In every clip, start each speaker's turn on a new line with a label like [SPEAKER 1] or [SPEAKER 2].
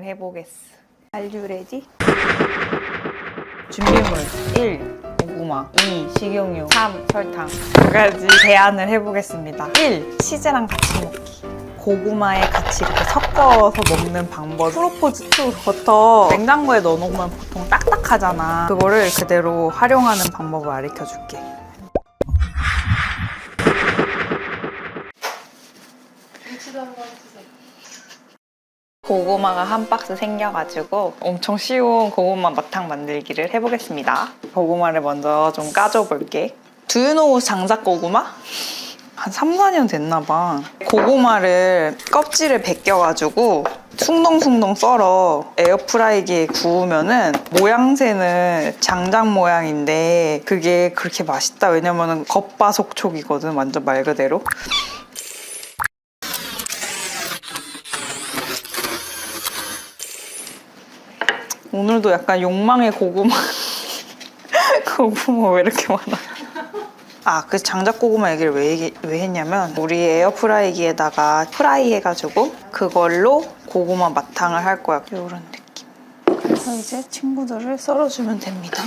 [SPEAKER 1] 제안을 해보겠어. Are you ready? 준비물 1. 고구마 2. 식용유 3. 설탕. 두 가지 제안을 해보겠습니다. 1. 치즈랑 같이 먹기. 고구마에 같이 이렇게 섞어서 먹는 방법. 프로포즈 2. 버터 냉장고에 넣어놓으면 보통 딱딱하잖아. 그거를 그대로 활용하는 방법을 가르쳐줄게. 고구마가 한 박스 생겨가지고 엄청 쉬운 고구마 마탕 만들기를 해보겠습니다. 고구마를 먼저 좀 까줘볼게. Do you know 장작고구마? 한 3, 4년 됐나봐. 고구마를 껍질을 벗겨가지고 숭덩숭덩 썰어 에어프라이기에 구우면은 모양새는 장작 모양인데 그게 그렇게 맛있다. 왜냐면은 겉바속촉이거든, 완전 말 그대로. 오늘도 약간 욕망의 고구마. 고구마 왜 이렇게 많아? 그래서 장작고구마 얘기를 왜 했냐면 우리 에어프라이기에다가 프라이 해가지고 그걸로 고구마 마탕을 할 거야. 이런 느낌. 그래서 이제 친구들을 썰어주면 됩니다.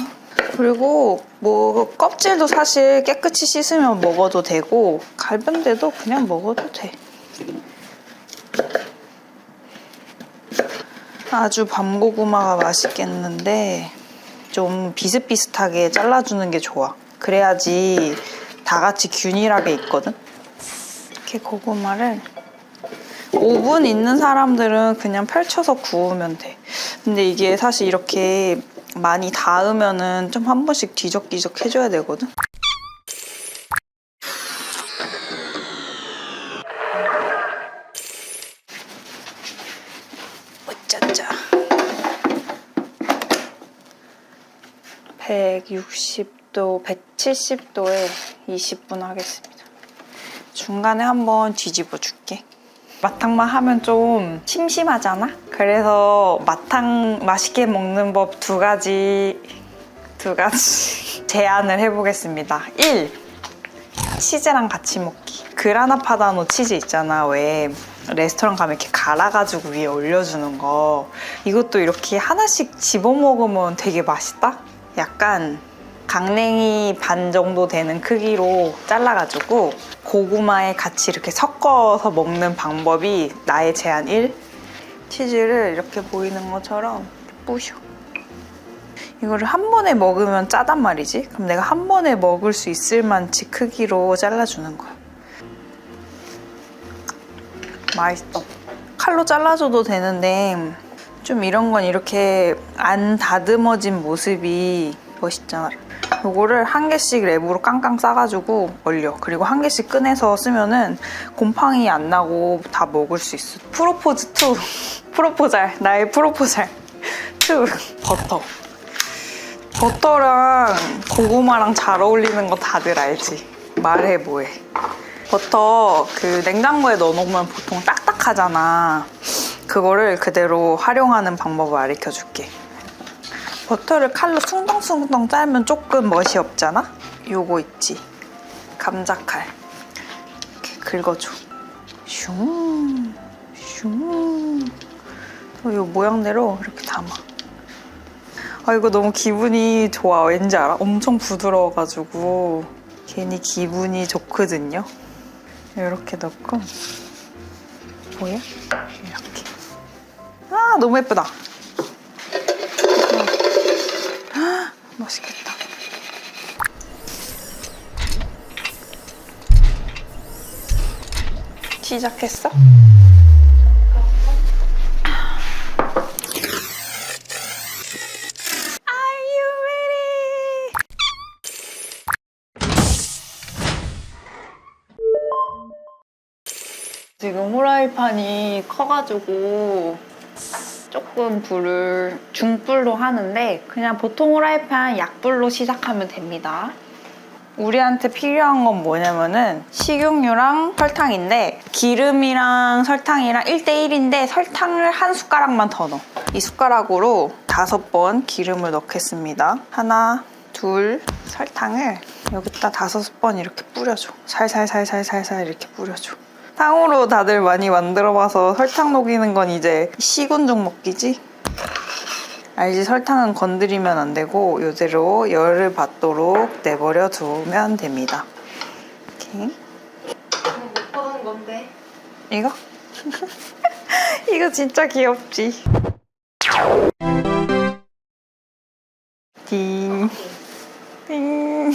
[SPEAKER 1] 그리고 뭐 껍질도 사실 깨끗이 씻으면 먹어도 되고 갈변돼도 그냥 먹어도 돼. 아주 밤고구마가 맛있겠는데 좀 비슷비슷하게 잘라주는 게 좋아. 그래야지 다 같이 균일하게 익거든. 이렇게 고구마를 오븐 있는 사람들은 그냥 펼쳐서 구우면 돼. 근데 이게 사실 이렇게 많이 닿으면은 좀 한 번씩 뒤적뒤적 해줘야 되거든. 어쩌자. 160도, 170도에 20분 하겠습니다. 중간에 한번 뒤집어 줄게. 마탕만 하면 좀 심심하잖아? 그래서 마탕 맛있게 먹는 법 두 가지 제안을 해보겠습니다. 1. 치즈랑 같이 먹기. 그라나 파다노 치즈 있잖아. 왜 레스토랑 가면 이렇게 갈아가지고 위에 올려주는 거. 이것도 이렇게 하나씩 집어먹으면 되게 맛있다? 약간 강냉이 반 정도 되는 크기로 잘라가지고 고구마에 같이 이렇게 섞어서 먹는 방법이 나의 제안 1. 치즈를 이렇게 보이는 것처럼 부셔. 이거를 한 번에 먹으면 짜단 말이지. 그럼 내가 한 번에 먹을 수 있을 만치 크기로 잘라주는 거야. 맛있어. 칼로 잘라줘도 되는데 좀 이런 건 이렇게 안 다듬어진 모습이 멋있잖아. 요거를 한 개씩 랩으로 깡깡 싸가지고 얼려. 그리고 한 개씩 꺼내서 쓰면은 곰팡이 안 나고 다 먹을 수 있어. 프로포즈 2. 프로포잘. 나의 프로포잘 2. 버터. 버터랑 고구마랑 잘 어울리는 거 다들 알지? 말해 뭐해. 버터 그 냉장고에 넣어놓으면 보통 딱딱하잖아. 그거를 그대로 활용하는 방법을 가르쳐줄게. 버터를 칼로 숭덩숭덩 짜면 조금 멋이 없잖아? 요거 있지? 감자칼. 이렇게 긁어줘. 슝, 슝. 요 모양대로 이렇게 담아. 이거 너무 기분이 좋아. 왠지 알아? 엄청 부드러워가지고 괜히 기분이 좋거든요. 이렇게 넣고 보여? 이렇게. 너무 예쁘다. 맛있겠다. 시작했어? 지금 후라이팬이 커가지고 조금 불을 중불로 하는데 그냥 보통 후라이팬 약불로 시작하면 됩니다. 우리한테 필요한 건 뭐냐면은 식용유랑 설탕인데 기름이랑 설탕이랑 1대1인데 설탕을 한 숟가락만 더 넣어. 이 숟가락으로 5번 기름을 넣겠습니다. 하나, 둘, 설탕을 여기다 5번 이렇게 뿌려줘. 살살살살살살 이렇게 뿌려줘. 탕후루 다들 많이 만들어봐서 설탕 녹이는 건 이제 시군종 먹기지? 알지? 설탕은 건드리면 안 되고 이대로 열을 받도록 내버려 두면 됩니다. 이렇게.
[SPEAKER 2] 못 보는 건데.
[SPEAKER 1] 이거? 이거 진짜 귀엽지? 띵. 띵.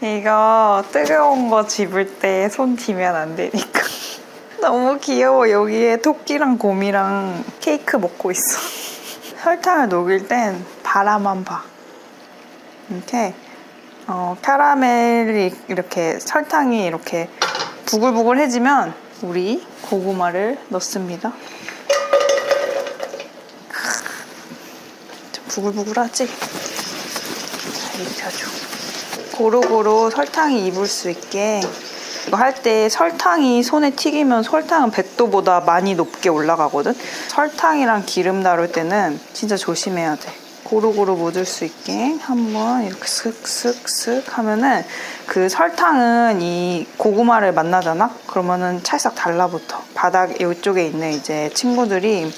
[SPEAKER 1] 이거 뜨거운 거 집을 때 손 디면 안 되니까. 너무 귀여워. 여기에 토끼랑 곰이랑 케이크 먹고 있어. 설탕을 녹일 땐 바라만 봐. 이렇게 캐러멜이 이렇게 설탕이 이렇게 부글부글해지면 우리 고구마를 넣습니다. 좀 부글부글하지? 잘 입혀줘. 고루고루 설탕이 입을 수 있게. 이거 할 때 설탕이 손에 튀기면 설탕은 100도보다 많이 높게 올라가거든? 설탕이랑 기름 다룰 때는 진짜 조심해야 돼. 고루고루 묻을 수 있게 한번 이렇게 슥슥슥 하면은 그 설탕은 이 고구마를 만나잖아? 그러면은 찰싹 달라붙어. 바닥 이쪽에 있는 이제 친구들이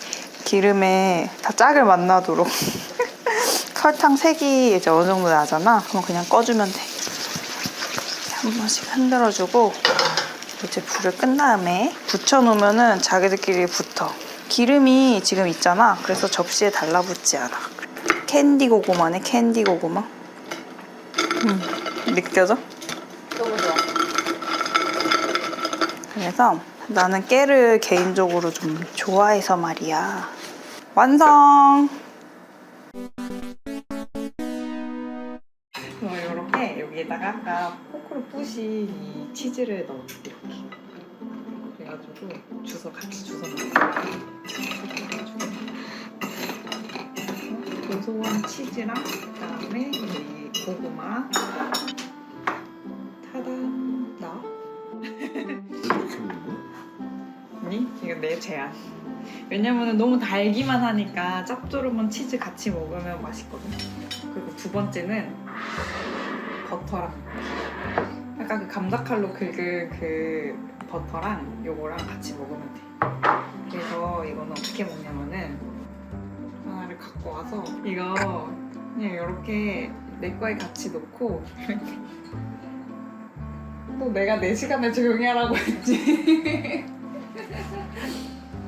[SPEAKER 1] 기름에 다 짝을 만나도록 설탕 색이 이제 어느 정도 나잖아? 그럼 그냥 꺼주면 돼. 한 번씩 흔들어주고 이제 불을 끈 다음에 붙여놓으면은 자기들끼리 붙어. 기름이 지금 있잖아. 그래서 접시에 달라붙지 않아. 캔디 고구마네, 캔디 고구마. 느껴져?
[SPEAKER 2] 너무 좋아.
[SPEAKER 1] 그래서 나는 깨를 개인적으로 좀 좋아해서 말이야. 완성! 이렇게 여기에다가 아까 포크로 부신 이 치즈를 넣어. 이렇게. 그래가지고 같이 주워 넣어. 고소한 치즈랑 그다음에 이 고구마. 타단! 나? 아니, 이거 내 제안. 왜냐면은 너무 달기만 하니까 짭조름한 치즈 같이 먹으면 맛있거든. 그리고 두 번째는 버터랑 약간 그 감자칼로 긁은 그 버터랑 요거랑 같이 먹으면 돼. 그래서 이거는 어떻게 먹냐면은 하나를 갖고 와서 이거 그냥 이렇게 내 거에 같이 놓고 또 내가 4시간을 조용히 하라고 했지.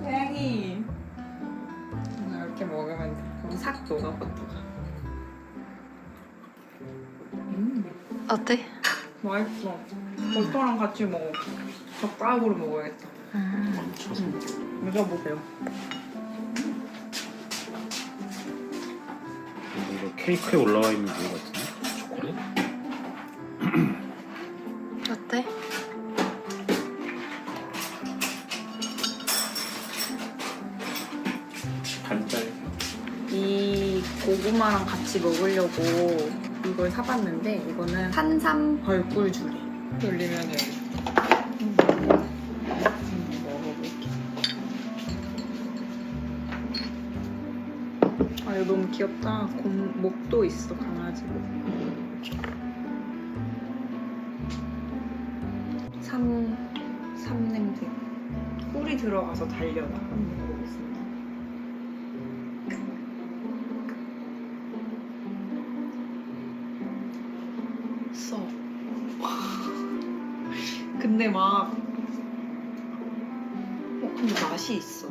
[SPEAKER 1] 고양이 이렇게 먹으면 돼. 그럼 싹 녹아 버터가.
[SPEAKER 2] 어때?
[SPEAKER 1] 맛있어. 버터랑 같이 먹어. 젓가락으로 먹어야겠다. 먹어보세요.
[SPEAKER 3] 이거 케이크에 올라와 있는 거 같은데? 초콜릿?
[SPEAKER 2] 어때?
[SPEAKER 3] 반달.
[SPEAKER 1] 이 고구마랑 같이 먹으려고 이걸 사봤는데 이거는 산삼 벌꿀주래. 돌리면 여기. 먹어볼게. 아 이거 너무 귀엽다. 목도 있어, 강아지 목. 삼 냄새. 꿀이 들어가서 달려나? 한번 먹어보겠습니다. 써. 근데 막 근데 맛이 있어.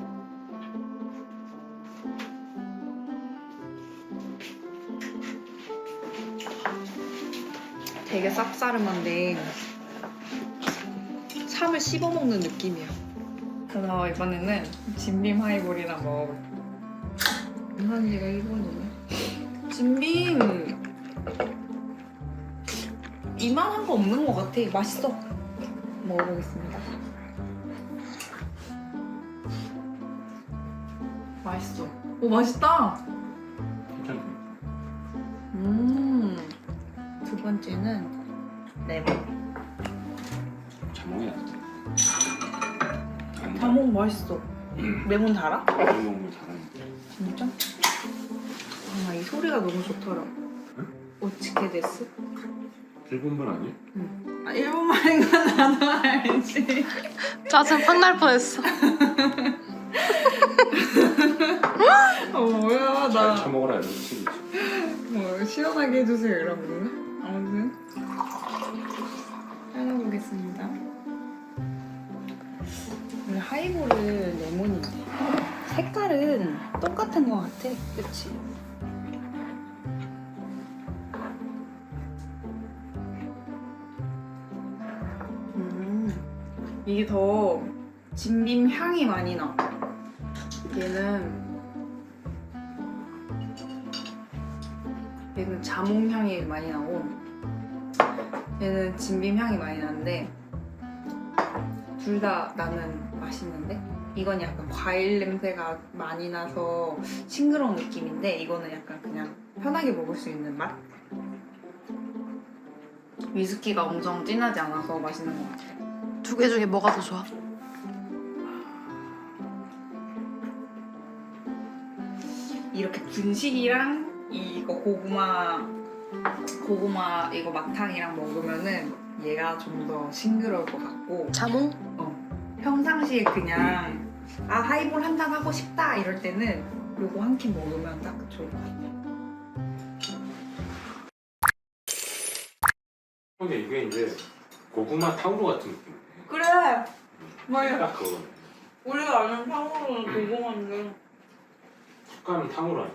[SPEAKER 1] 되게 쌉싸름한데 참을 씹어먹는 느낌이야. 그래서 이번에는 진빔 하이볼이랑 먹어볼게. 한 지가 1분이네. 진빔 이만한 거 없는 것 같아. 맛있어. 먹어보겠습니다. 맛있어. 오, 맛있다.
[SPEAKER 3] 괜찮네.
[SPEAKER 1] 두 번째는 레몬.
[SPEAKER 3] 자몽이 낫다.
[SPEAKER 1] 자몽 맛있어. 레몬 달아?
[SPEAKER 3] 자몽 먹으면 잘하는데.
[SPEAKER 1] 진짜? 아, 이 소리가 너무 좋더라.
[SPEAKER 3] 응?
[SPEAKER 1] 오츠케 데스?
[SPEAKER 3] 일본분 아니야?
[SPEAKER 1] 아, 일본 말인 건 나도 알지.
[SPEAKER 2] 짜증 팍 날 뻔했어.
[SPEAKER 1] 뭐야
[SPEAKER 3] 잘 처먹어라 이런 식이지.
[SPEAKER 1] 뭐 시원하게 해주세요 이런 건가? 아무튼 해보겠습니다. 원래 하이볼은 레몬인데 색깔은 똑같은 것 같아. 그치? 이게 더 진빔 향이 많이 나. 얘는 자몽 향이 많이 나고 얘는 진빔 향이 많이 나는데 둘 다 나는 맛있는데 이건 약간 과일 냄새가 많이 나서 싱그러운 느낌인데 이거는 약간 그냥 편하게 먹을 수 있는 맛? 위스키가 엄청 진하지 않아서 맛있는 것 같아.
[SPEAKER 2] 두 개 중에 뭐가 더 좋아?
[SPEAKER 1] 이렇게 분식이랑 이거 고구마 이거 마탕이랑 먹으면은 얘가 좀 더 싱그러울 것 같고
[SPEAKER 2] 자몽?
[SPEAKER 1] 평상시에 그냥 아 하이볼 한잔 하고 싶다 이럴 때는 요거 한 캔 먹으면 딱 좋을 것 같아.
[SPEAKER 3] 근데 이게 이제 고구마 탕후루 같은 느낌.
[SPEAKER 1] 그래 맞아.
[SPEAKER 3] 딱 그거.
[SPEAKER 1] 우리가 아는 탕후루는 고구마인데
[SPEAKER 3] 식감은 탕후루 아니야.